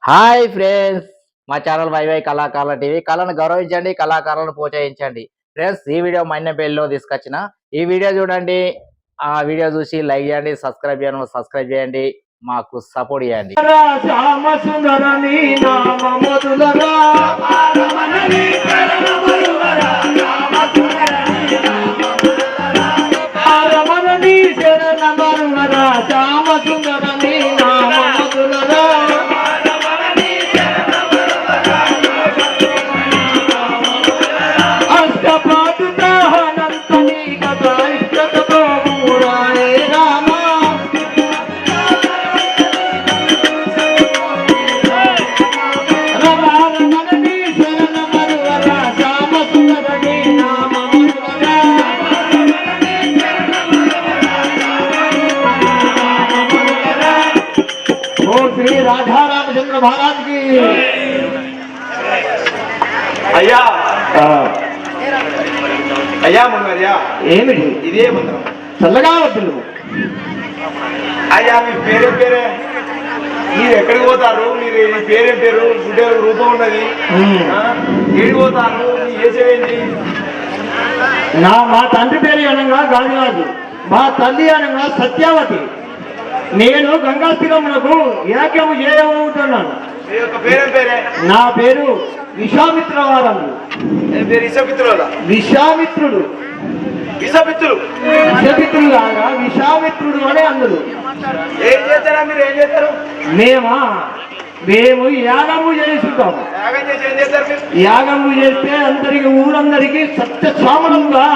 Hi friends, మా channel YY కళాకారుల TV. కళను గౌరవించండి, కళాకారులను ప్రోత్సహించండి. ఫ్రెండ్స్, ఈ వీడియో మైనపల్లిలో తీసుకొచ్చిన ఈ వీడియో చూడండి. ఆ వీడియో చూసి లైక్ చేయండి, సబ్స్క్రైబ్ చేయండి, మాకు సపోర్ట్ చేయండి. శ్రీ రాధారామచంద్ర మహారాజ్ కి. అయ్యా అయ్యా మున్వర్యా, ఏమిటి ఇదే మంత్రం? చల్లగా వద్దు. అయ్యా మీ పేరే మీరు ఎక్కడికి పోతారు? మీరు మీ పేరేం పేరు? గుడ్డే రూపం ఉన్నది, ఏడికి పోతారు? మీ ఏసేవేంటి? మా తండ్రి పేరు అనగా గాదిరాజు, మా తల్లి అనగా సత్యావతి. నేను గంగాస్థిరమునకు యాజ్ఞము చేయబోతున్నాను. నా పేరు విశ్వామిత్రవారము. విశ్వామిత్రుడు విశ్వమిత్రుడు కాగా విశ్వామిత్రుడు అనే అందరు. ఏం చేస్తారా మీరు? ఏం చేస్తారు? మేము యాగము చేస్తుంటాము. యాగము చేస్తే ఊరందరికీ సత్యశ్యామలంగా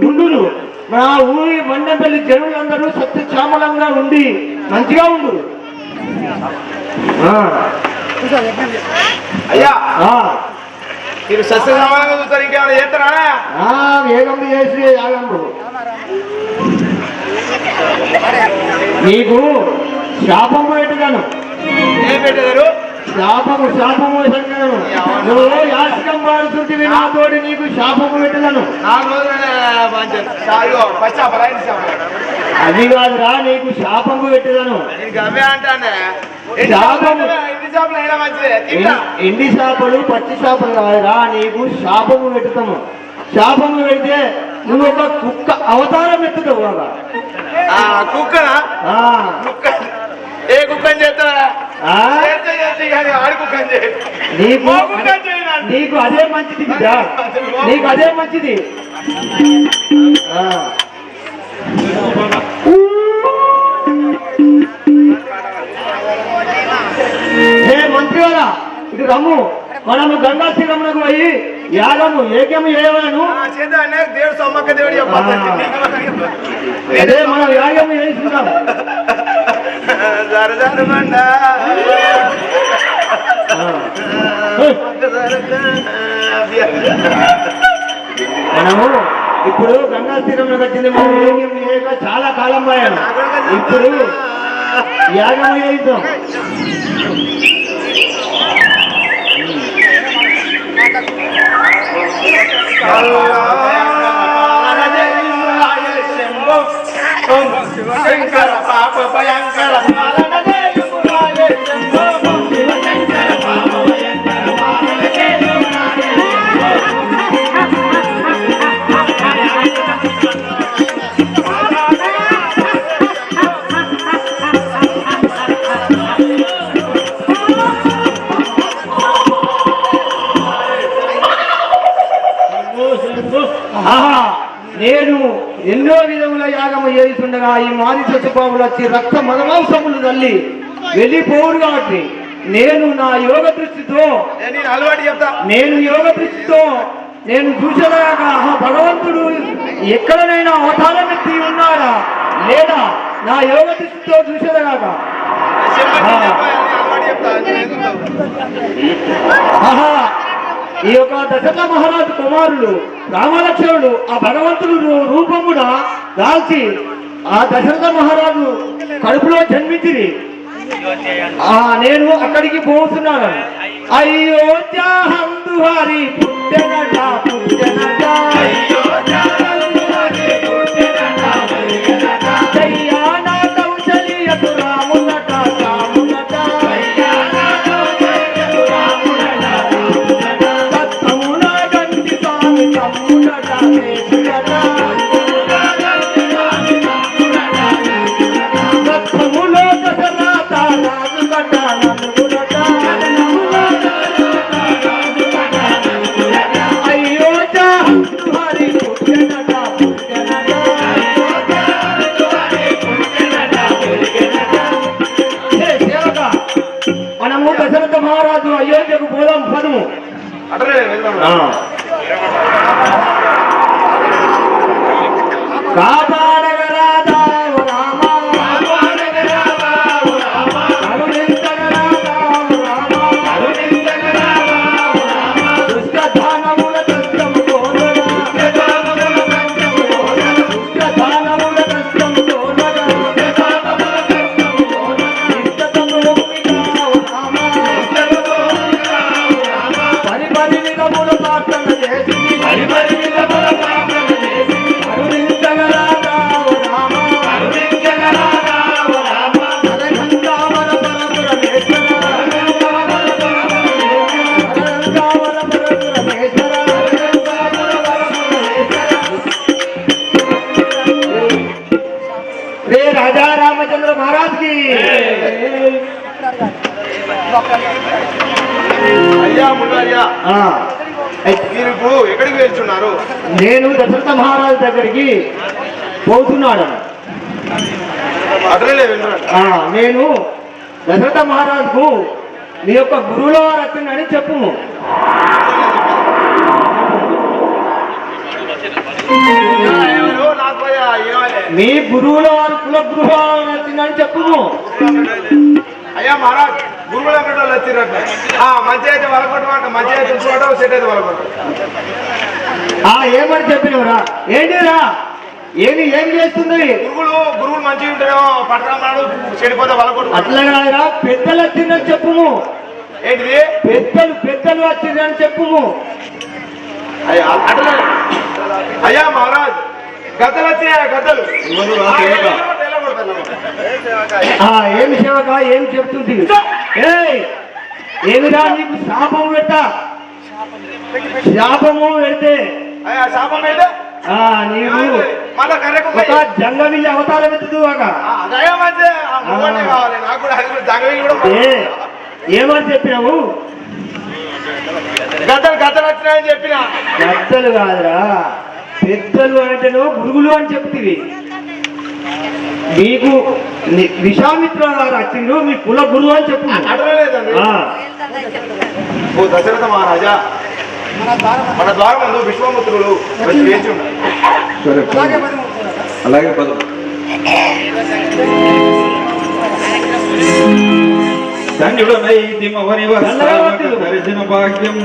నుండును. మా ఊరి మండపల్లి జనులందరూ సత్యశ్యామలంగా ఉండి మంచిగా ఉండరు. అయ్యా మీరు సత్యశ్యామలంగా చూస్తారు, ఇంకేమైనా చేస్తారా? వేగము చేసి యాగము నీకు శాపము పెట్టుగాను. ఏం పెట్టారు? శాపము నువ్వు యాచకం వాడుతుంటివి, నాతోటి నీకు శాపము పెట్టలను. అది కాదురా, నీకు శాపము పెట్టలను. ఎండి చేపలు పచ్చి చేపలు కాదురా, నీకు శాపము పెట్టుతాము. శాపము పెడితే నువ్వు ఒక కుక్క అవతారం ఎత్తుతావు కదా. కుక్కనా? ఏ కుక్కని చేస్తారా? నీకు అదే మంచిది బిడ్డ, నీకు అదే మంచిది. హే మంత్రి వారా, ఇటు రమ్ము. మనము గంగాశ్రీరమునకు పోయి యాగము ఏకము చేయవలను. దేవుడు సమ్మక్క దేవుడు అదే మనం యాగము చేస్తున్నాం. మనము ఇప్పుడు గంగా తీరంలో వచ్చింది. మనం ఏకం చాలా కాలం పోయాను. ఇప్పుడు యాగం చేద్దాం. శంకర పాప భయంకర నేను ఎన్నో విధముల యాగము చేస్తుండగా ఈ మారి చచ్చిపోవులు వచ్చి రక్త మదమాంసములు తల్లి వెళ్ళిపోరు. కాబట్టి నేను నా యోగ దృష్టితో నేను చూసేదాకా భగవంతుడు ఎక్కడనైనా అవతారం ఎత్తి ఉన్నాడా లేదా నా యోగ దృష్టితో చూసేదాకా ఈ యొక్క దశరథ మహారాజు కుమారుడు రామలక్ష్మణుడు ఆ భగవంతుడు రూపమున దాల్చి ఆ దశరథ మహారాజు కడుపులో జన్మించింది. నేను అక్కడికి పోతున్నాను. అయోధ్య హందుహారి పుట్టెనట పుట్టెనట దయ్యాన కౌశల్యకు రామునట రామునట అయోధ్యకు పోదాం పదము. అట్లనే వెళ్దాం. కాపాడగరాదా ఓ రామ, కరుణించగరాదా ఓ రామ, దుష్టదానవుల కష్టము తోలగా, దుష్టదానవుల కష్టము తోలగా, ఇష్టతము ఒప్పిగా ఓ రామ, పరిపరి విధముల ప్రార్థన చేసి, కరుణించగరాదా ఓ రామ, కరగంగావర పరపురమేశ్వర, కరగంగావర పరపురమేశ్వర, రే రాజా రామచంద్ర మహారాజ్ కి. అయ్యా ముందయ్యా, ఆ, మీరు ఇప్పుడు ఎక్కడికి వెళ్తున్నారు? నేను దశరథ మహారాజు దగ్గరికి పోతున్నాడు. అట్లనే వెళ్తున్నాడు. నేను దశరథ మహారాజుకు నీ యొక్క గురువుల వారు వచ్చిందని చెప్పుము. ఎవరు? నాకు పోయా, ఏమలే. మీ గురువుల వారు కుల గృహాలు వచ్చిందని చెప్పుము. అయ్యా మహారాజ్, గురువుల పెట్టాలి వచ్చినట్టు. మంచి అయితే వలకొట్టమంట, మంచి అయితే ఉంచుకోవటం, సెట్ అయితే వలకొట్టం. ఏమని చెప్పినవరా? ఏంటిరా? ఏం చేస్తుంది? గురువులు మంచిగా ఉంటాయో పట్టణం చెడిపోతే వలకొట్టు. అట్లా కాదురా, పెద్దలు వచ్చిందని చెప్పుము. ఏంటిది? పెద్దలు వచ్చిందని చెప్పుము. అయ్యా అట్లనే. అయ్యా మహారాజ్, గద్దలు వచ్చాయా? గద్దలు ఏమి సేవక, ఏం చెప్తుంది? ఏమిరా నీకు శాపము పెట్ట? శాపము పెడితే అయ్యా శాపం అయితే నీవు మళ్ళా కర్రెకు ఒక జంగవిల్లి అవతారం ఎత్తుదు. అదయా మంచి కావాలి నాకు కూడా. అది కూడా జంగవిల్లి కూడా. ఏమని చెప్పినావు? గద్దలు వచ్చినాయని చెప్పిన. గద్దలు కాదురా, పెద్దలు అంటే నువ్వు గురుగులు అని చెప్తివి. మీకు విశ్వామిత్ర గారు వచ్చిండు, మీ కుల గురువు అని చెప్పు. అడగలేదండి. ఓ దశరథ మహారాజా, మన ద్వారం ముందు విశ్వామిత్రుడు వచ్చి వేచి ఉన్నారు. అలాగే పదం. దర్శన భాగ్యం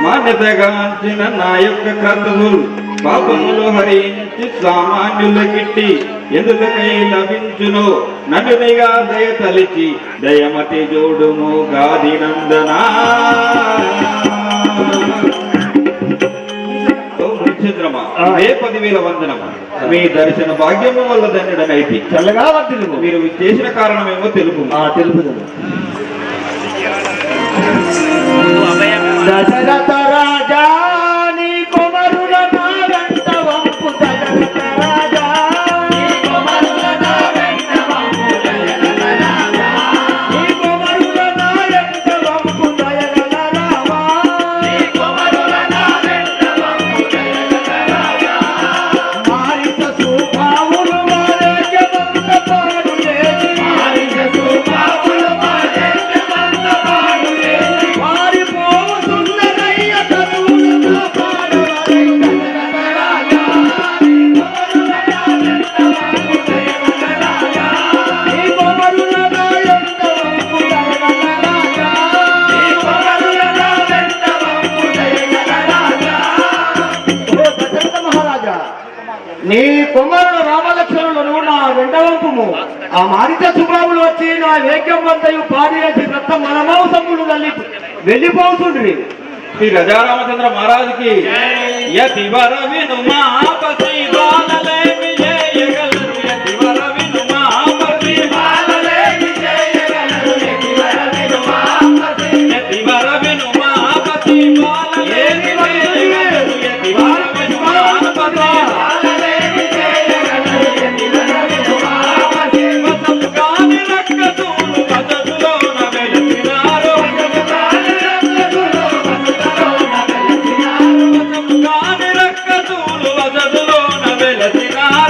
మాన్యతగాంచిన నా యొక్క క్రతువులు పాపములు హరించి సామాన్యులకిట్టి ఎందుకై లభించును నటునిగా దయ తలిచి దయమతి జోడుము గాది నందనా. చంద్రమా, ఏ 10,000 వందనమా. మీ దర్శన భాగ్యము వల్ల ధన్యుడనైతి. చల్లగా వర్తిల్లు. మీరు చేసిన కారణమేమో తెలుపు. దశరథ రాజా నీ కుమారుల నా వెంట వంపు. దశరథ రాజా నీ కుమారుల నా వెంట వంపు. దయగల రామా నీ కుమారుల నా వెంట వంపు. దయగల రామా నీ కుమారుల నా వెంట వంపు. దయగల రామా మారిత సుభావులు మారేజమంత పాడు చేసి. మారిత సుభావులు మారేజమంత పాడు చేసి. మారిపోవు సుందరయ్య తనువులు కాపాడు. దశరథ రాజా నీ కుమారుల నా వెంట వంపు. దయగల రామా నీ కుమారుల నా వెంట వంపు. దయగల రామా. ఓ దశరథ మహారాజా, నీ కుమారుల రామలక్ష్మణులను నా వెంట వంపుము. ఆ మారిత సుబ్రాములు వచ్చి నా వేగ్యం వంతయు పాడివేసి రక్త మనమాంసములు తల్లి వెళ్ళిపోతుండ్రి. శ్రీ రజారామచంద్ర మహారాజుకి యతివర వినుమా పతి బాలలేమి చేయగలరు. యతివర వినుమా పతి బాలలేమి చేయగలరు. యతివర వినుమా పతి యతివర వినుమా పతి బాలలేమి చేయగలరు. యతివర వినుమా పతి బాలలేమి చేయగలరు. యతివర వినుమా పతి వసంగాని రక్కతులు వసతులోన వెలిసినారు. వసంగాని రక్కతులు వసతులోన వెలిసినారు. వసంగాని రక్కతులు వసతులోన వెలిసినారు.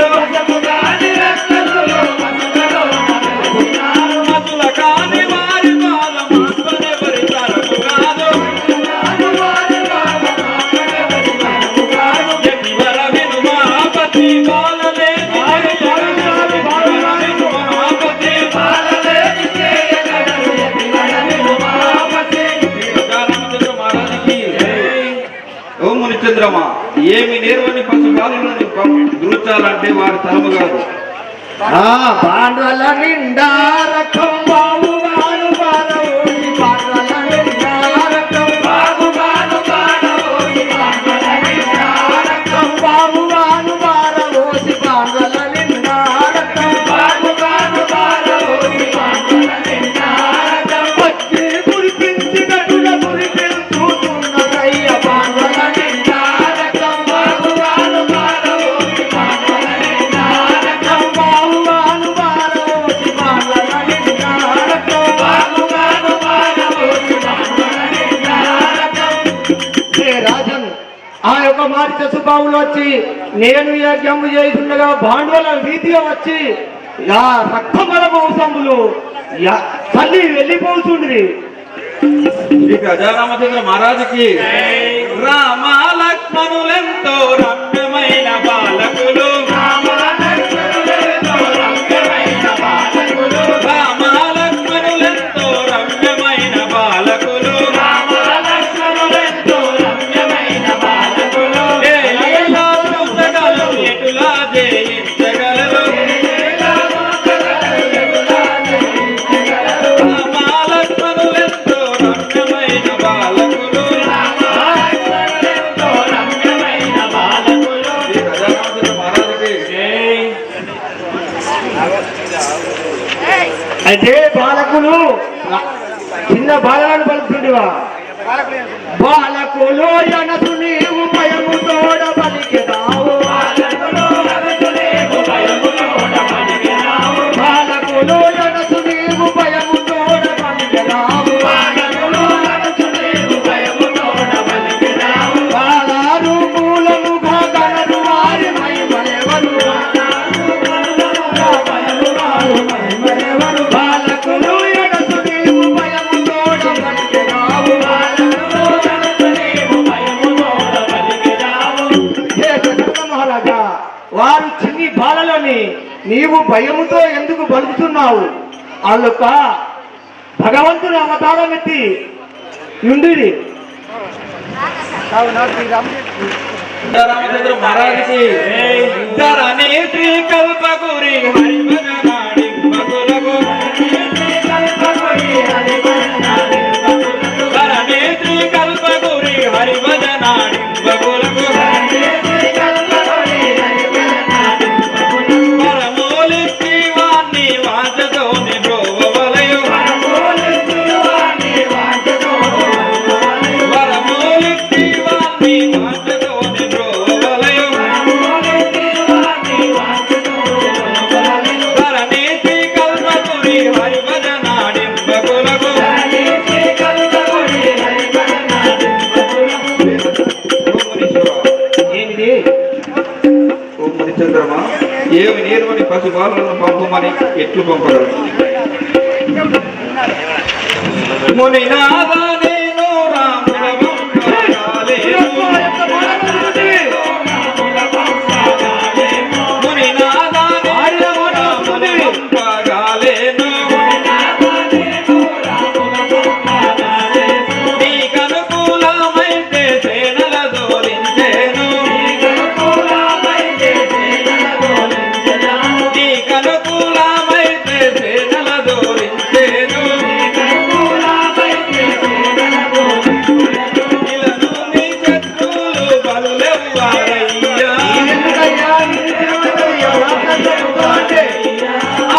మునిచంద్రమా, ఏమి నేర్వని పశుపాలను దృచాలంటే వారి తరము కాదు. పాండల నిండా రకం బావుగాను బాలవోసి పాండల నిండా రకం బావుగాను బాలవోసి పాండల నిండా రకం బావుగాను బాలవోసి పాండల నిండా రకం బావుగాను బాలవోసి పాండల నిండా రకం పచ్చి కురిపించి గడుల కురిపించుతున్నదయ్య పాండల నిండా రకం బావుగాను బాలవోసి పాండల నిండా రకం బావుగాను బాలవోసి పాండల నిండా రకం బావుగాను బాలవోసి పాండల నిండా రకం. హే రాజన్, ఆ యొక్క మారిత సుబావులు వచ్చి నేను యజ్ఞము చేస్తుండగా భాండవుల వీధిగా వచ్చి యా రక్తమల వంశములు తల్లి వెళ్ళిపోతుండ్రి. శ్రీ గజారామచంద్ర మహారాజుకి రామ లక్ష్మణులెంతో రమ్యమైన బాలకులు, రామ లక్ష్మణులెంతో రమ్యమైన బాలకులు, రామ లక్ష్మణులెంతో రమ్యమైన బాలకులు, రామ లక్ష్మణులెంతో రమ్యమైన బాలకులు, ఎలా చూడగలరు ఎటులా జయించగలరు, రామ లక్ష్మణులెంతో రమ్యమైన బాలకులు, రామ లక్ష్మణులెంతో రమ్యమైన బాలకులు. శ్రీ గజారామచంద్ర మహారాజుకి అయితే బాలకులు చిన్న బాలను పలుకుతుండేవా బాలకులు అనసు నీవు భయము తోడ పలికెదావు, బాలకులు అనసు నీవు భయము తోడ పలికెదావు, బాలకులు అనసు నీవు భయము తోడ పలికెదావు, బాలకులు అనసు నీవు భయము తోడ పలికెదావు, బాలారు మూలముగా గలరు వారి మహిమలెవరు, బాలకులు ఎడసు నీవు భయము తోడ పలికెదావు, బాలకులు ఎడసు నీవు భయము తోడ పలికెదావు. హే జగత మహారాజా, వారు చిన్ని బాలలని నీవు భయముతో ఎందుకు బలుకుతున్నావు? వాళ్ళొక భగవంతుని అవతారం ఎత్తి ఉండిరి. రామచంద్ర మహారాజుకి ధరణి శ్రీ కల్పగురి హరిభజనాడింపకులకు, ధరణి శ్రీ కల్పగురి హరిభజనాడింపకులకు, వరమూలిచ్చి వాణ్ణి వాంఛతోని బ్రోవవలయు, వరమూలిచ్చి వాణ్ణి వాంఛతోని బ్రోవవలయు, ధరణి శ్రీ కల్పగురి హరిభజనాడింపకులకు. ఏంటిది? ఓ మునిచంద్రమా, ఏమి నేర్వని పశుపాలను పంపమని ఎట్లు పంపగలరు? మునినాథ నేను రాముల వంశాలేను, మునినాథ నేను రాముల వంశాలేను, నీకనుకూలమైతే సేనల దోలించేను, నీకనుకూలమైతే సేనల దోలించేను, ఇలను నీ శత్రువులు బలులెవ్వారయ్యా,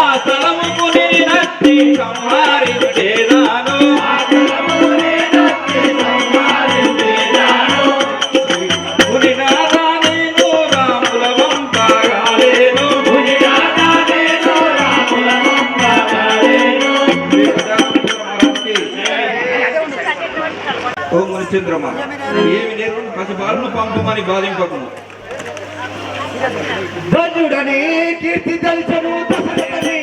ఆ స్థలముకు నీ నచ్చి సంహరించేదాను, మునినాథ నేను రాముల వంశాలేను, ఓ మునిచంద్రమా, ఏమి నేర్వని పశుపాలను పంపమని బాధింపకును. ధనుడని కీర్తి తెలుసను దశరథని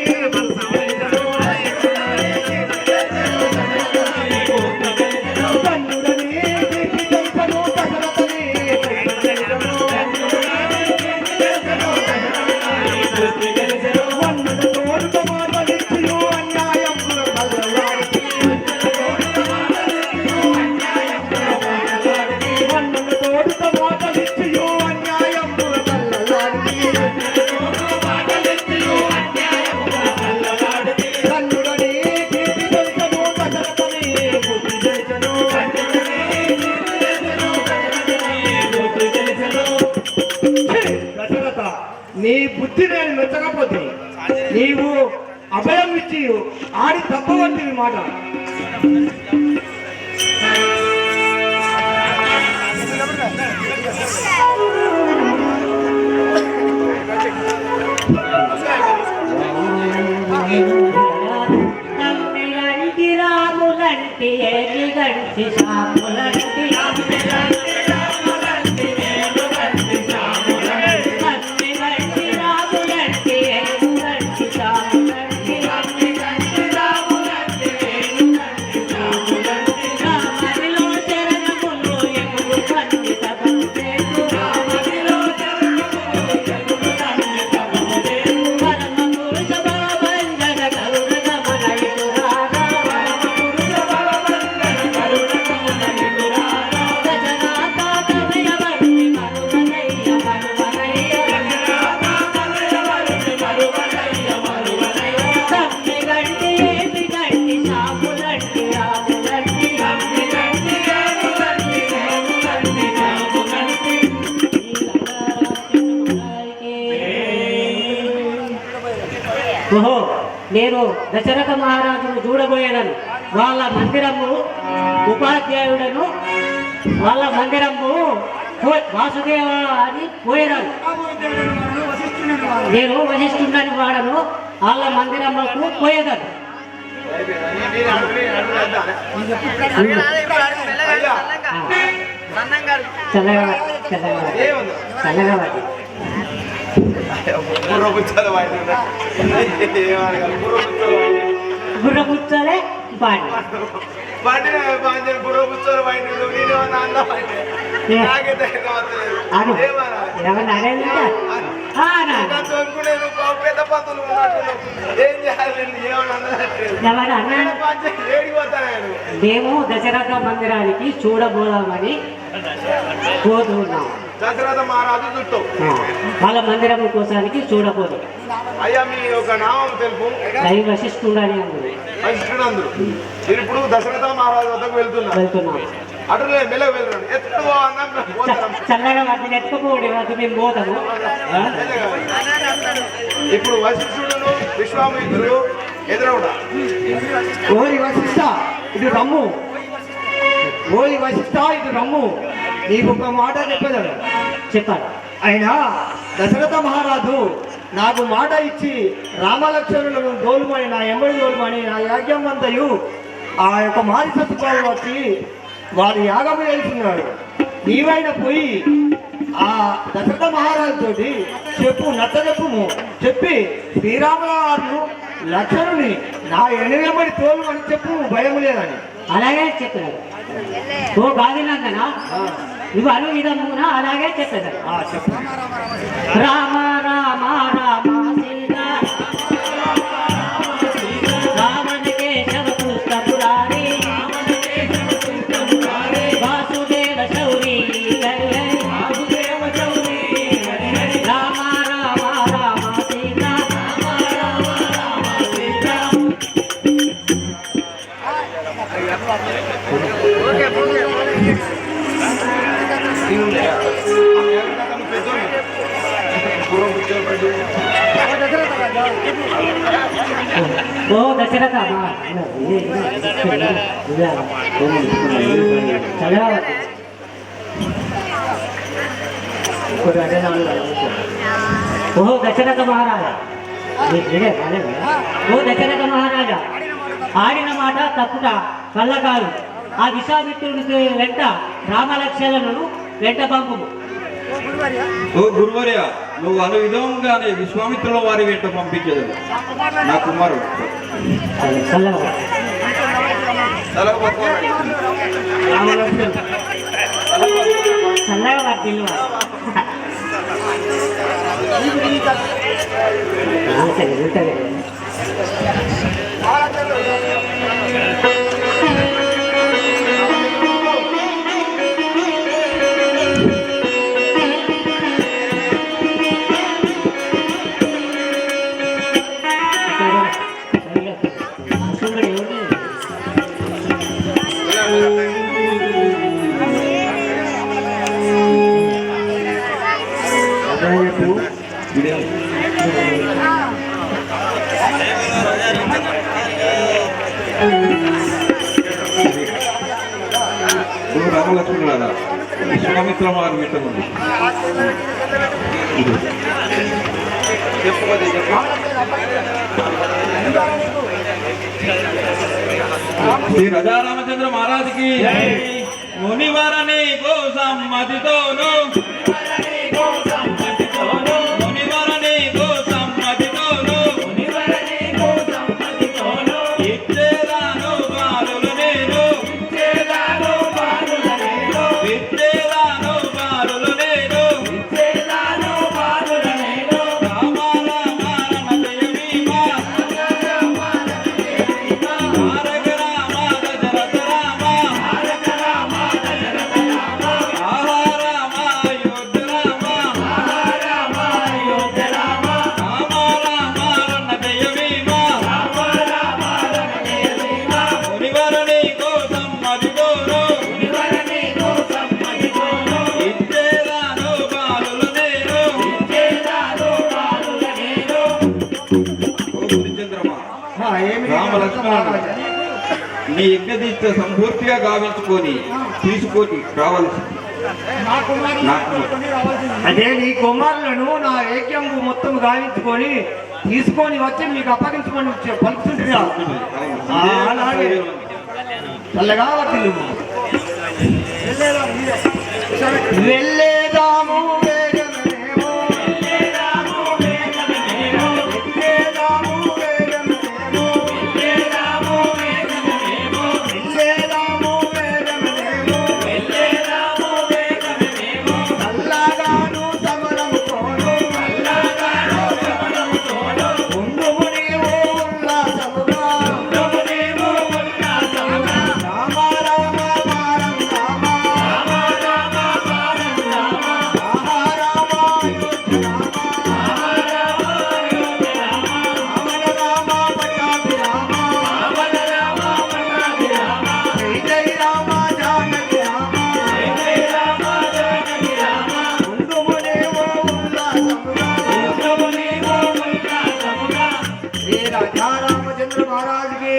ధనుడని కీర్తి తెలుసను దశరథని వన్నుడు తోడుత మార్వలించును అన్యాయం వన్నుడు తోడుత మార్వలించును నీవు అభయం ఇచ్చి ఆడి తప్పవంటివి మాట. రాములంటి ఏలిగంటి సాములంటి ఓహో, నేను దశరథ మహారాజును చూడబోయేదను. వాళ్ళ మందిరము ఉపాధ్యాయుడను వాళ్ళ మందిరము వాసుదేవ అని పోయేదాను. నేను వశిష్ఠుడని వాడను వాళ్ళ మందిరములకు పోయేదాను. చల్లగా గుర్రపుచ్చలే మేము దశరథ మందిరానికి చూడబోదామని పోతున్నాం. దశరథ మహారాజు చుట్టూ వాళ్ళ మందిరం కోసానికి చూడబోదు. అయ్యా మీ యొక్క నామం తెలుపు. దైవ వశిష్ఠుడని అందరు వశిష్ఠుడు. మీరు ఇప్పుడు దశరథ మహారాజు వద్దకు వెళ్తున్నాం. అటు మెల్లగా వెళ్తున్నాడు. చల్లగా వాటిని ఎత్తుకోండి, వాటి మేము పోతాము. ఇప్పుడు వశిష్ఠుడును విశ్వామిత్రుడు ఎదురవుడా. ఓరి వశిష్ఠ ఇటు రమ్ము, ఓరి వశిష్ఠ ఇటు రమ్ము. నీకు ఒక మాట చెప్పేదాడు. చెప్పాలి. అయినా దశరథ మహారాజు నాకు మాట ఇచ్చి రామలక్ష్మణులను దోలుమని, నా ఎంబడి దోలుమని, నా యాజ్ఞం అంతయు ఆ యొక్క మారి సత్తుపాలు వచ్చి వారి యాగము చేస్తున్నాడు. నీవైనా పోయి ఆ దశరథ మహారాజు తోటి చెప్పు, నచ్చజెప్పుము చెప్పి శ్రీరామరాజు లక్ష్మణుని నా వెంబడి తోలుమని చెప్పు, భయం లేదని. అలాగే చెప్పారు. ఓ గాదినందన నువ్వు అను విధమున అలాగే చెప్పేదారు. చెప్పు. రామ రామ రామ సీతా రావణ కేశవ కృష్ణ పురారి వాసుదేవ శౌరీ రామ రామ రామ సీతా ఓ దశరథ ఓ దశరథ మహారాజా, ఓ దశరథ మహారాజా, ఆడిన మాట తప్పుట వల్ల కాదు. ఆ విశ్వామిత్రుడి వెంట రామలక్ష్మణులను వెంట పంపుము. ఓ గురువర్య, నువ్వు అను విధంగానే విశ్వామిత్రుల వారి వెంట పంపించదు. నా కుమారుడు చల్లగా వాటిల్లు విశ్వామిత్రుల వారి వెంట ఉంది. శ్రీ రాజారామచంద్ర మహారాజుకి మునివరని కోసం మతితోను నీ యజ్ఞదీక్ష సంపూర్తిగా గావించుకొని తీసుకొని రావాల్సి అదే నీ కుమారులను నా యజ్ఞము మొత్తం గావించుకొని తీసుకొని వచ్చి మీకు అప్పగించమని పలుకుతుంటున్నా. అలాగే చల్లగా వచ్చింది. వెళ్ళేదాము రామచంద్ర మహారాజుకి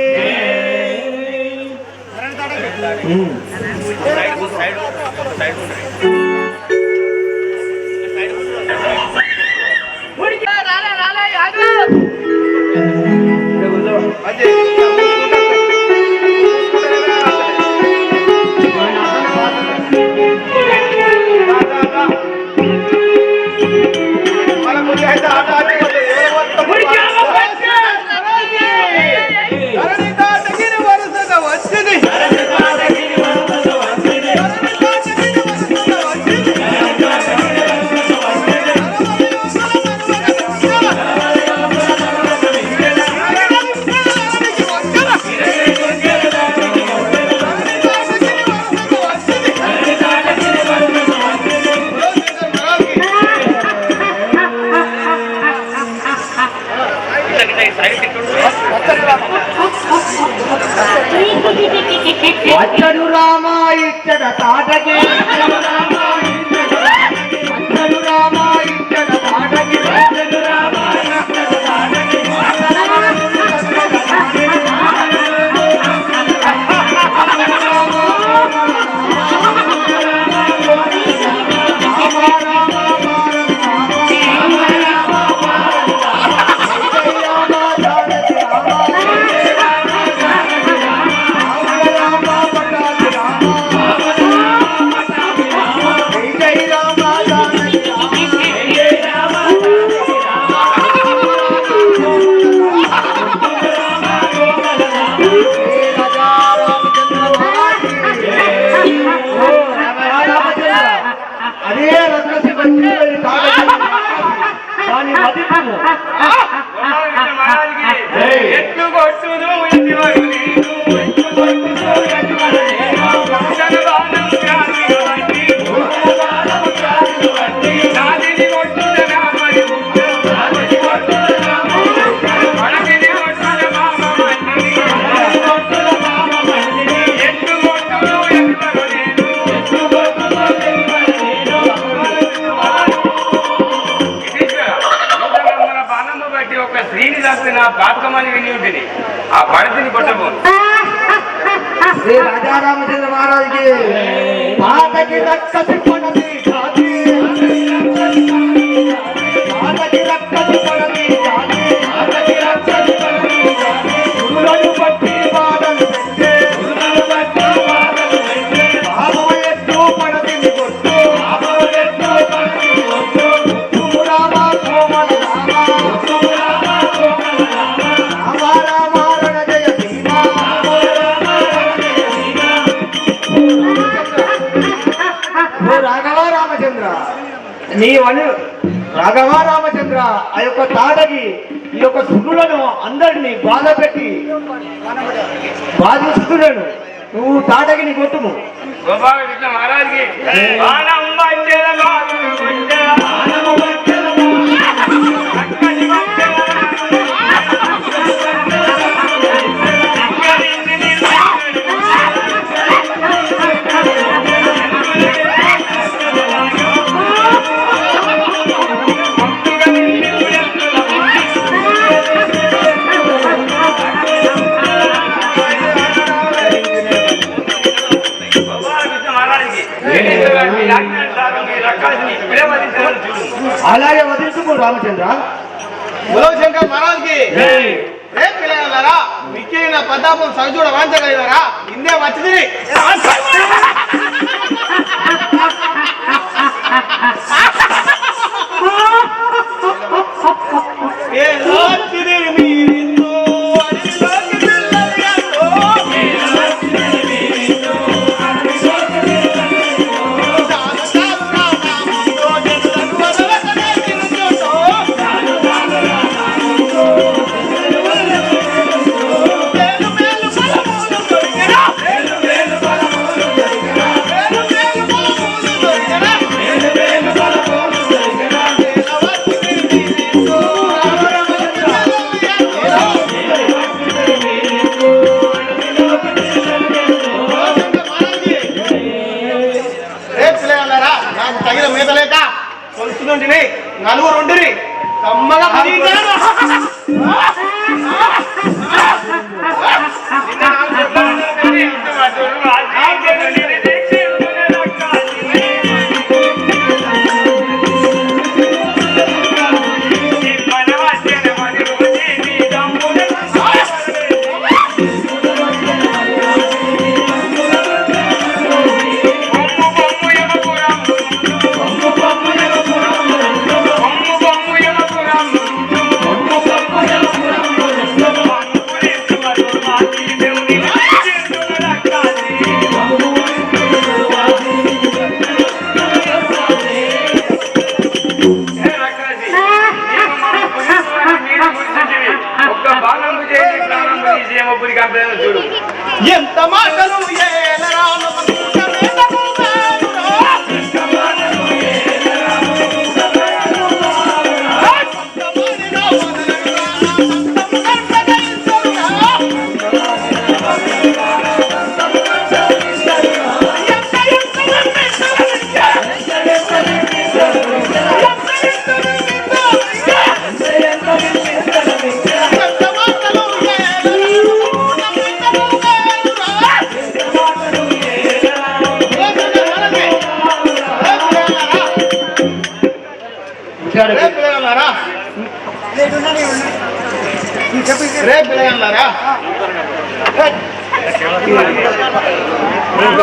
వచ్చడు రామ ఇచ్చడ తాటకి వచ్చడు రామ ఇచ్చడ తాటకి పాతకమని విని ఉంటుంది ఆ పడితిని కొట్టబోను. శ్రీ రాజారామచంద్ర మహారాజుకి తాతకి రక్కసి పడది జాతి తాతకి రక్కసి పడది జాతి తాతకి రక్కసి పడది జాతి గురులను బట్టి బాధలు పెట్టే గురులను బట్టి బాధలు పెట్టే బాబు ఎత్తు పడది కొట్టు బాబు ఎత్తు పడది కొట్టు రామ కోమల రామ కోమల రామ రామ రణ జయ భీమ రాఘవ రామచంద్ర నీవని రాఘవ రామచంద్ర ఆ యొక్క తాతకి ఈ యొక్క సురులను అందరినీ బాధ పెట్టి బాధిస్తున్నాను నువ్వు తాటకి నీ కొట్టుము గోపాలకృష్ణ మహారాజ్కి అలాగే వదిలించుకో రామచంద్ర శంకర్ మహారాజ్కి ఏం పిల్లగారా మిక్కిన పద్దాపం సరిచూడ వాంచగలిగారా ఇందే వచ్చింది తగిన మీద లేక కొలుస్తుంటే నలుగురు ఉండిరి కమ్మగా చూడు ఎంత మాటలు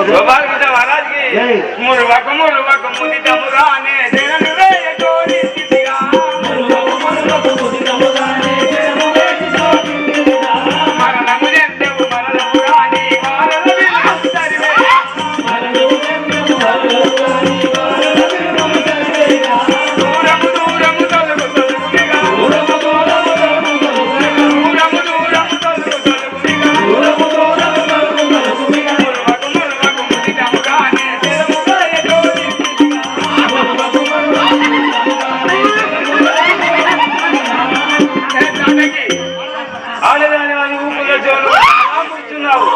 గోపాలకృష్ణ మహారాజ్కి ఆడదాని వాళ్ళు ఊపులో జోలు కూర్చున్నావు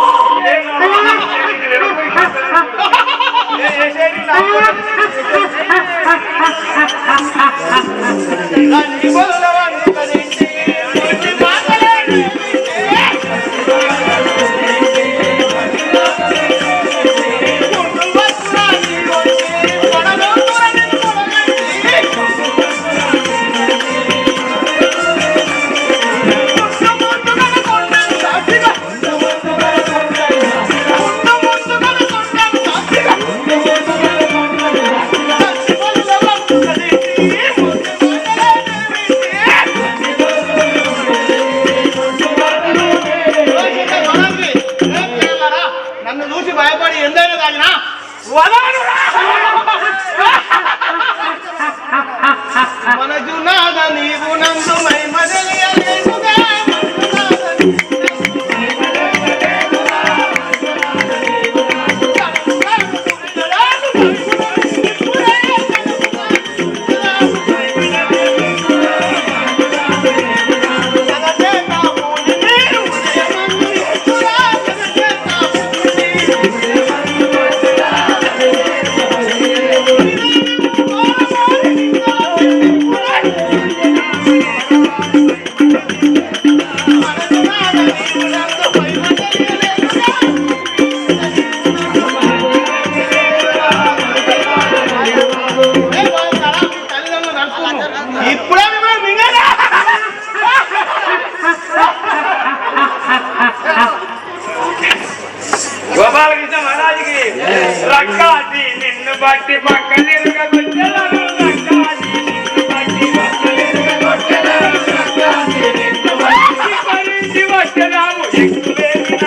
మనజునాద నీవు నందు మైమదలియలేదుగా ఇప్పుడే మింగనా గోపాలకృష్ణ మహారాజుకి రక్కాది నిన్ను బట్టి పక్కనిరుగా వచ్చేదాను రక్కాది నిన్ను బట్టి పక్కనిరుగా వచ్చేదాము ఎక్కువేమి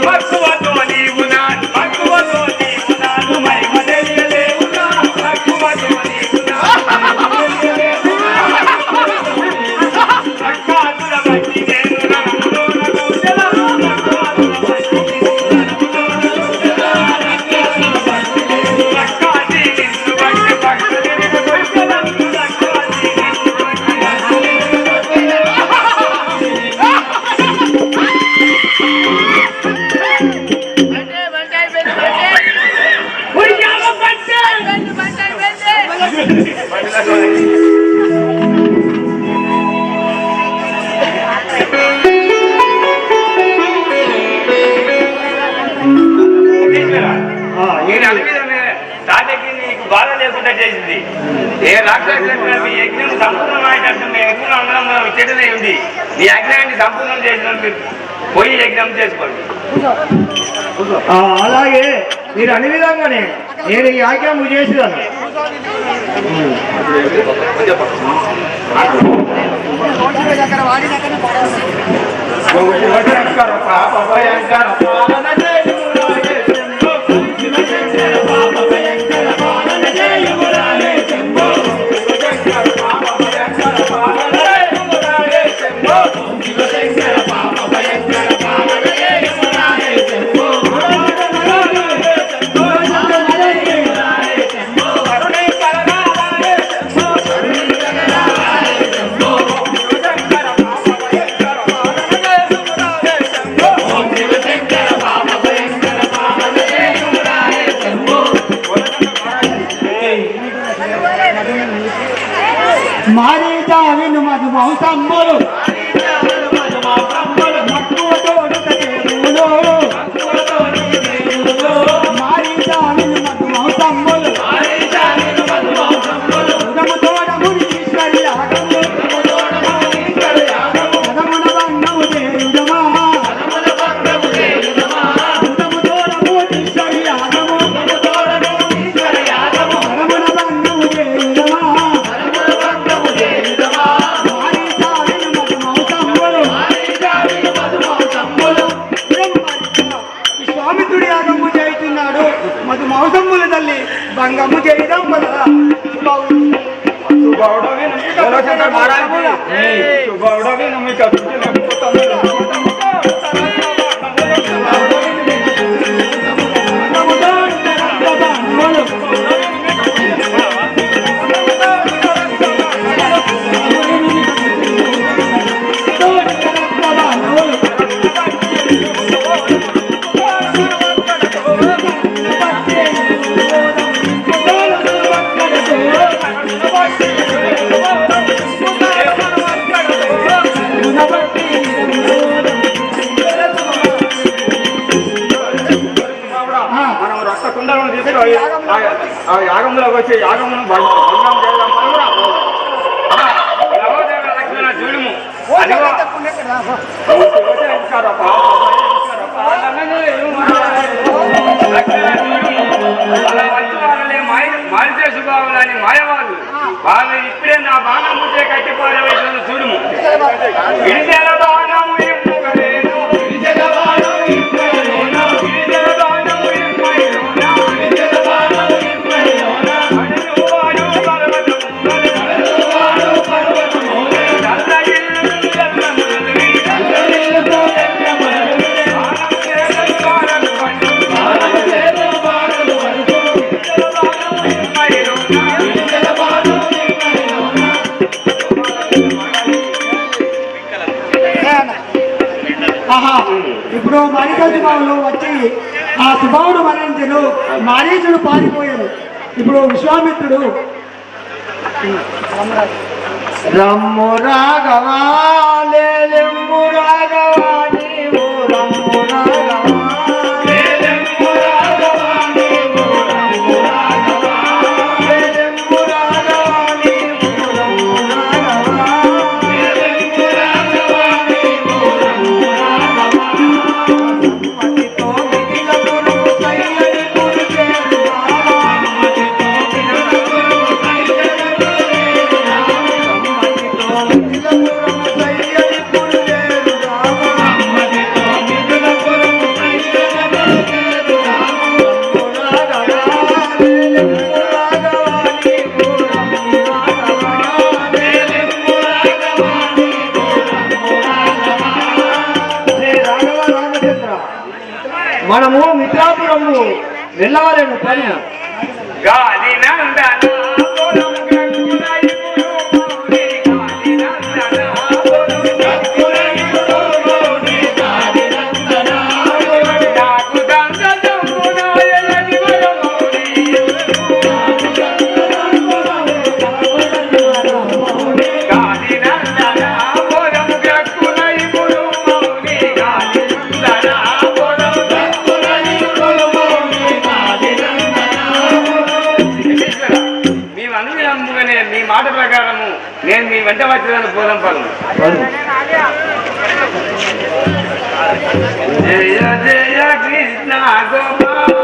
మక్కువతో నీవు నాను మక్కువతో నీవు నాను మహిమ తెలియలేవుగా మక్కువతో నీవు రక్కాదుల బట్టి నేను రంగులోన కూర్చోను రక్కాది నిన్ను బట్టి పక్కనిరుగా వచ్చేదాను రక్కాది నిన్ను బట్టి తాతకి నీకు బాధ లేకుండా చేసింది ఏ రాక్షసులకు మీ యజ్ఞం సంపూర్ణమైనట్టు మీ యజ్ఞం అందరం చెడునే ఉంది నీ యజ్ఞాన్ని సంపూర్ణం చేసినట్టు పోయి యజ్ఞం చేసుకోండి. అలాగే మీరు అన్ని విధంగానే నేను ఈ ఆజ్ఞ చేసినాను. మారీజా విను మధు మౌసమ్ములు మక్కువతో మారీజా విను మధు మౌసమ్ములు ఉదముతోడ మునీశ్వరి యాగము పదమున బంధము చేయుదమా ఉదముతోడ మునీశ్వరి యాగము పదమున బంధము చేయుదమా స్వామితుడి యాగము చేస్తున్నాడు మధు మౌసమ్ముల తల్లి భంగము చేయడం వలన యాగంలోకి వచ్చి యాగమును భంగం చేయడం చూడము మారితే సుభావులని మాయవాళ్ళు వాళ్ళు ఇప్పుడే నా బాణం ముద్దే కట్టిపోయే చూడము బాణం ఆహా ఇప్పుడు మరికల్ శుభావులు వచ్చి ఆ శుభావుడు మరణించను, మారీచుడు పారిపోయాడు. ఇప్పుడు విశ్వామిత్రుడు రమ్ము రాఘవా లేలెమ్ము రాఘవా నీవు రమ్ము రాఘవా లేలెమ్ము రాఘవా నీవు రమ్ము రాఘవా లేలెమ్ము రాఘవా నీవు రమ్ము రాఘవా లేలెమ్ము రాఘవా నీవు రమ్ము రాఘవా సమ్మతితో మిగిల గురువు సయ్యడి గురుచేరు రామా సమ్మతితో మిగిల గురువు సయ్యడి గురుచేరు రామా సమ్మతితో మిగిల గురువు సయ్యడి గురుచేరు రామా సమ్మతితో మిగిల గురువు సయ్యడి గురుచేరు రామా రాఘవా లేలెమ్ము రాఘవా నీవు రమ్ము రాఘవా లేలెమ్ము రాఘవా నీవు రమ్ము రాఘవా. శ్రీ రాఘవ రామచంద్ర, మనము మిత్రాపురము వెళ్ళవాలను పని. గాలి నందన పొలం గక్కులై పురుమౌని గాలి నందన పొలం గక్కులై పురుమౌని గాలి నందన నాకు దండమున ఎలగి వరమౌని గాలి నందన పొలం గక్కులై పురుమౌని గాలి నందన పొలం గక్కులై పురుమౌని గాలి నందన. మేము అనుగుణంగానే మీ మాట ప్రకారము నేను మీ వెంట వచ్చేదాన్ని పోదాం పదము. జయ జయ కృష్ణ గోపాల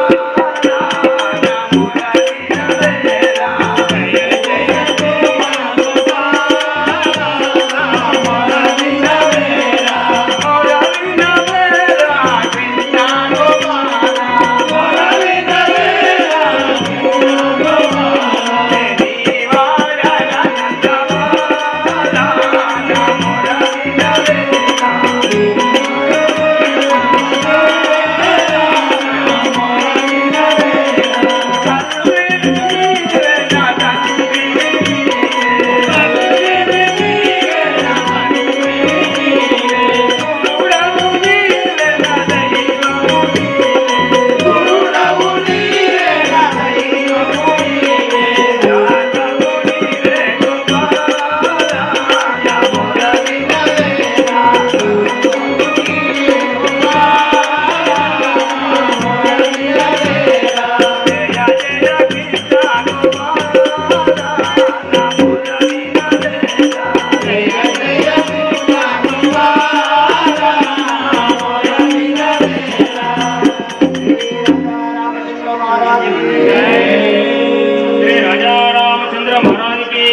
శ్రీ రాజా రామచంద్ర మహారాజుకి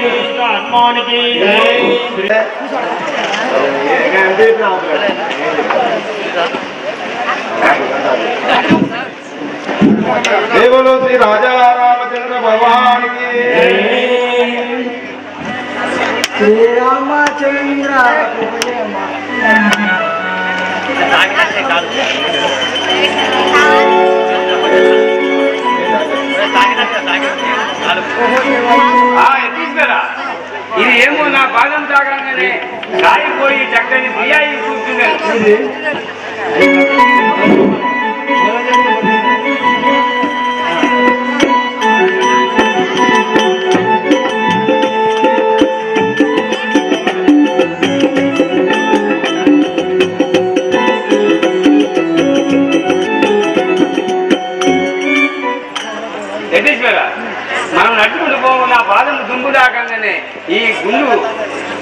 కృష్ణ హనుమానికి దేవుడు శ్రీ రాజా రామచంద్ర భగవానికి శ్రీరామచంద్ర ఎత్తిస్తారా ఇది ఏమో నా పాదం తాగంగానే సాగిపోయి చక్కని సియాయి కూర్చున్నాను. యతీశ్వరా, మనం నడుచుకుంటూ పోవు నా పాదం దుంపు దాకంగానే ఈ గుండు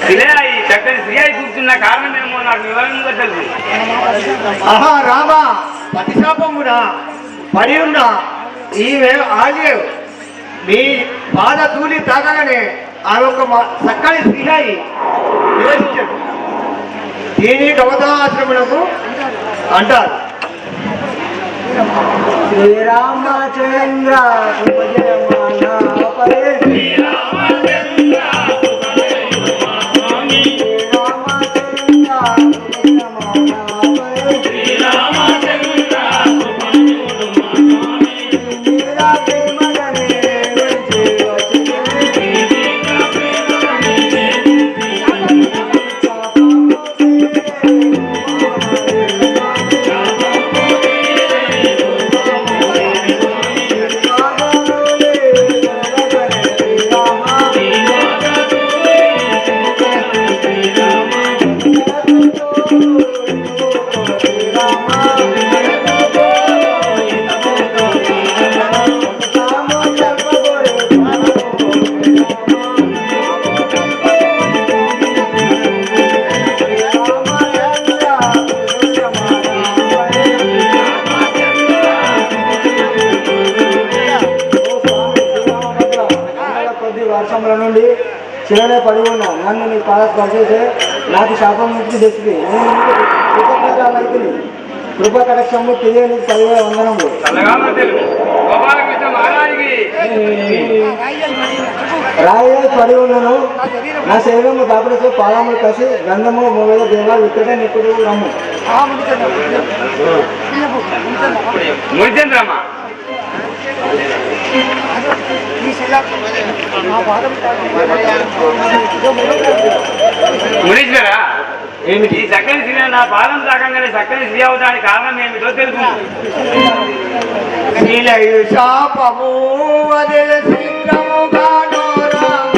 సియాయి చక్కని సియాయి కూర్చున్న కారణమేమో నాకు వివరంగా తెలుసు. ఆహా రామ పతిశాపమున పడి ఉన్న ఈ ఆలియవ్ మీ పాద తూలి తాగగానే ఆ యొక్క చక్కని శ్రీహాయి నివసించాడు. దీని గవతాశ్రములకు అంటారు. శ్రీరామచంద్ర శిలనే పడి ఉన్నా నన్ను నీ పాద స్పర్శిస్తే నాకు శాపం నుంచి తెచ్చింది నేను కృపకటాలైతే కృప కటాక్షము తెలియని 10,000 వందనములు. గోపాలకృష్ణ మహారాజుకి రాయ పడి ఉన్నాను నా శరీరము దాపడితే పాదములు కసి గంధము మొదల దేవ ఇక్కడే నిప్పుడు రమ్ము. మురిచంద్రమ్మ మునీశ్వరా ఏమిటి ఈ చక్కని శ్రీ నా పాదం తాకంగానే చక్కని శ్రీ అవడానికి కారణం ఏమిటో తెలుపు. శాపము అదే శీఘ్రముగాను రామ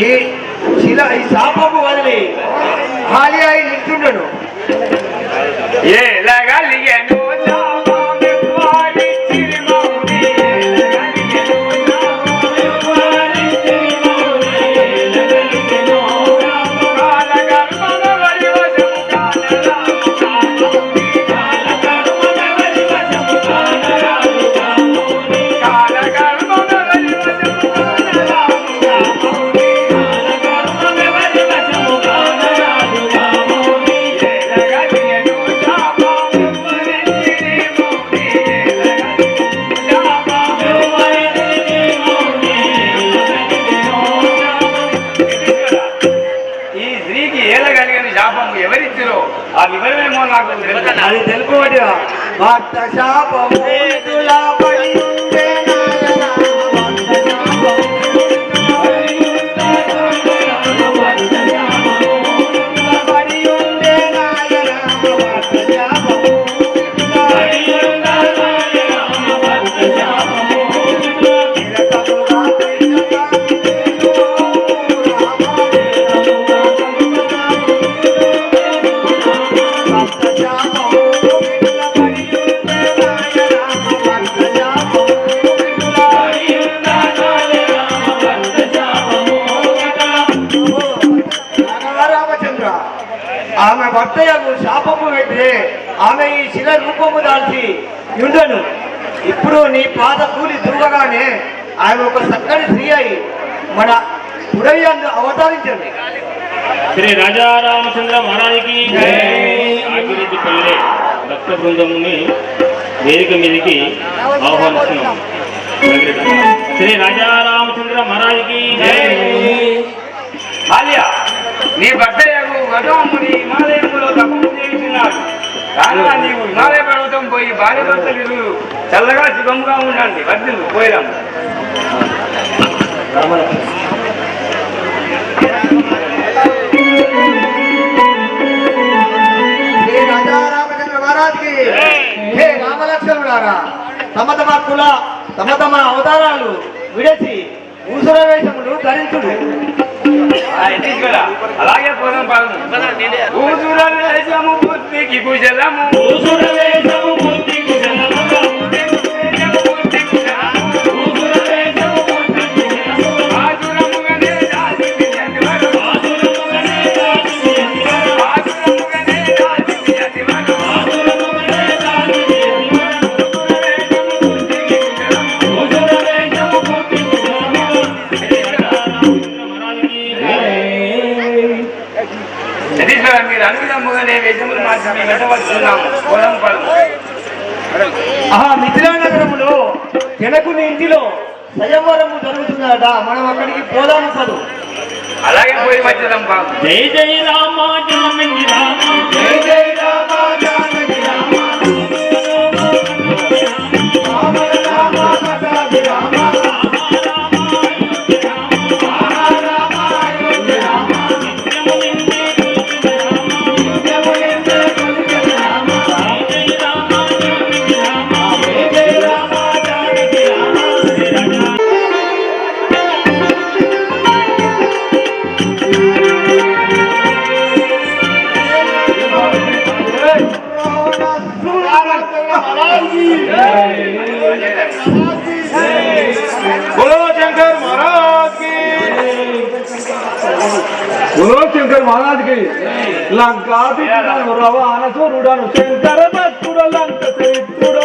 ఈ శాపము వదిలి ఖాళీ అయి నిల్చుండను. ఎలాగా లిగను ఎవరిచ్చారో ఆ వివరమేమో నాకు అది తెలుపుకోండి. భక్త శాపము ఆమె భర్తయ్యకు శాపము పెట్టి ఆమె ఈ శిల రూపము దాల్చి ఉండను. ఇప్పుడు నీ పాద కూలి దూరగానే ఆమె ఒక చక్కని స్త్రీ అయి మన పురయ్యందు అవతరించండి. శ్రీ రాజా రామచంద్ర మహారాజుకి ఆగిరెడ్డి పల్లె భక్త బృందముని వేదిక మీదకి ఆహ్వానిస్తున్నాం. శ్రీ రాజా రామచంద్ర మహారాజుకి ఆలియా నీ భర్తయ్యకు గౌతముని హిమాలయములో తపము చేస్తున్నాడు. కానీ నీవు హిమాలయ పర్వతం పోయి భార్య భర్తలు చల్లగా శుభంగా ఉండండి. వర్ధిల్లు పోయిరాము. శ్రీ రాజా రామచంద్ర మహారాజుకి హే రామలక్ష్మణులారా, తమ తమ కుల తమ తమ అవతారాలు విడచి ఊసుర వేషములు ధరించుడు. అలాగే పోదాం పాదము. ఊసుర వేషము బుద్ధికి కుశలము. మీరు అనుగుణముగానే వేషములు మార్చి వెంటవస్తున్నాము. పోదాం పాదము. మిథిలా నగరములో జనకుని ఇంటిలో స్వయంవరము జరుగుతుందట. మనం అక్కడికి పోదాము పదు. అలాగే పోయి వచ్చేదాం పాదము. జై జై రామ జానకి రామ జై జై రామ జానకి రామ. बोलो शंकर महाराज की बोलो शंकर महाराज की లంకాధిపుడను రవాణసురుడను శంకర భక్తుడు లంక చరిత్రుడు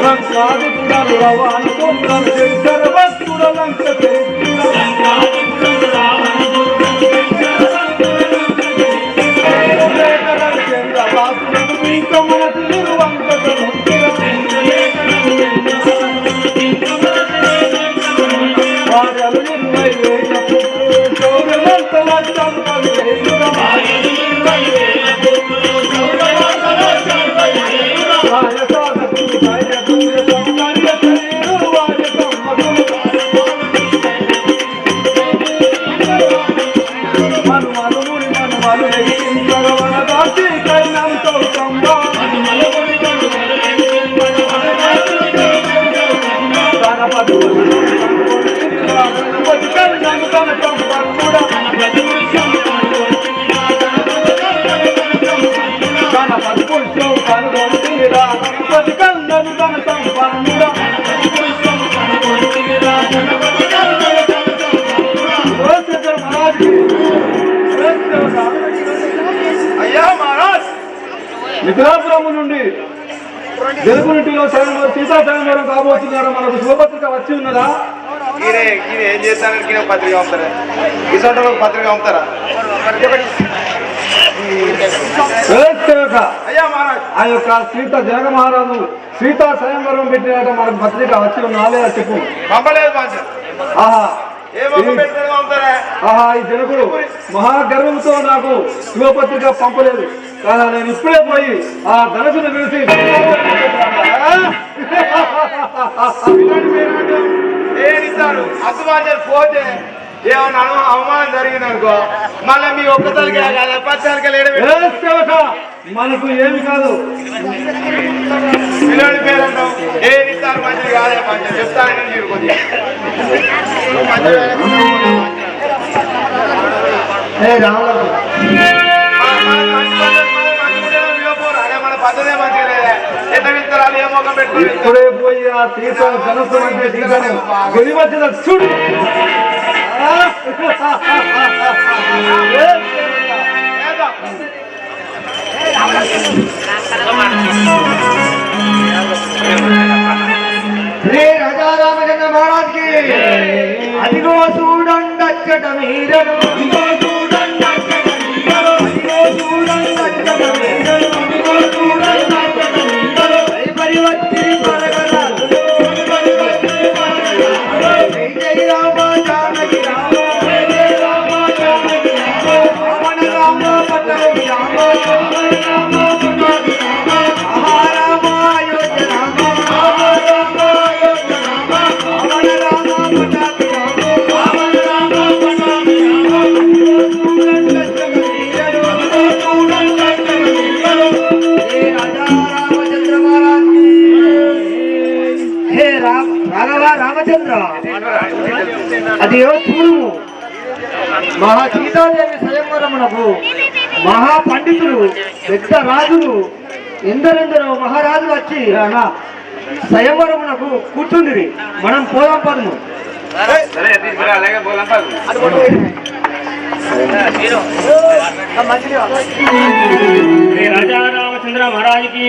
లంకాధిపుడను రవాణసురుడను శంకర భక్తుడు లంక చరిత్రుడు చంద్రబాసులను ఇంకమన తిరువంకట వారలు 20,000 శౌర్యవంతల చంపవేయుడా రాజసాధకుడు దయదూర సౌందర్య శరీరు వాజసమ్మగులు మనుమలు ముని మనుమలు ఎగిరించగవన దాచి కైనంతో సంభా గణపతి మిథిలాపురము నుండి జరుగునిటిలో సీతా స్వయంవరం కాబోతున్నారు. మనకు శుభపత్రిక వచ్చి ఉన్నదా? ఏం చేస్తాను పత్రిక పంపుతారా? ఇసంటలో పత్రిక పంపుతారా? ఆ యొక్క సీత జనక మహారాజు సీతా స్వయంవరం పెట్టినట్టు మనకు పత్రిక వచ్చి ఉన్నా లేదా చెప్పు. పంపలేదు. ఆహా ఈ జనకుడు మహాగర్వంతో నాకు శుభపత్రిక పంపలేదు. కానీ నేను ఇప్పుడే పోయి ఆ ధనసును పిలిచి ఏడిస్తారు. అసలు పోతే ఏమన్నా అవమానం జరిగింది అనుకో, మళ్ళీ మీ ఒక్కసారికి మనకు ఏమి కాదు. పిల్లడి పేరు అంటాం ఏడిస్తారు. మంచిది కాదే పంచారు చెప్తానని మీరు కొద్దిగా మన పద్ధతే మంచిగా లేదా? ఎంత విత్తరాలు ఏ మొఖం పెట్టుకుని ఇప్పుడే పోయి ఆ సీత ధనస్సు అంటే సీతను గొలి మధ్యన చూడు. శ్రీ రాజా రామచంద్ర మహారాజ్ కి అదిగో చూడండచ్చట మీరను అదిగో చూడండచ్చట మీరను అదిగో చూడండచ్చట మీరను అదిగో చూడండచ్చట మీరను పరివత్తి పరగరాలు జై జై రామ జానకి రామ జై జై రామ జానకి రామ రావణ రామ పట్టణి రామ రామ పట్టణి రామ మహారామ అయోధ్య రామ రామ అయోధ్య రామ రావణ రామ పట్టణి రామ రావణ రామ పట్టణి రామ చూడండచ్చట మీరను చూడండచ్చట మీరను హే రాజా రామచంద్ర మహారాజ్ హే రాఘవ రామచంద్ర అది చూడు మహా సీతాదేవి స్వయంవరమునకు మహాపండితులు పెద్ద రాజులు ఎందరెందరో మహారాజులు వచ్చి స్వయంవరమునకు కూర్చుండిరి. మనం పోదాం పదము. సరే తీసుకురా అలాగే పోదాం పద. శ్రీ రాజా రామచంద్ర మహారాజుకి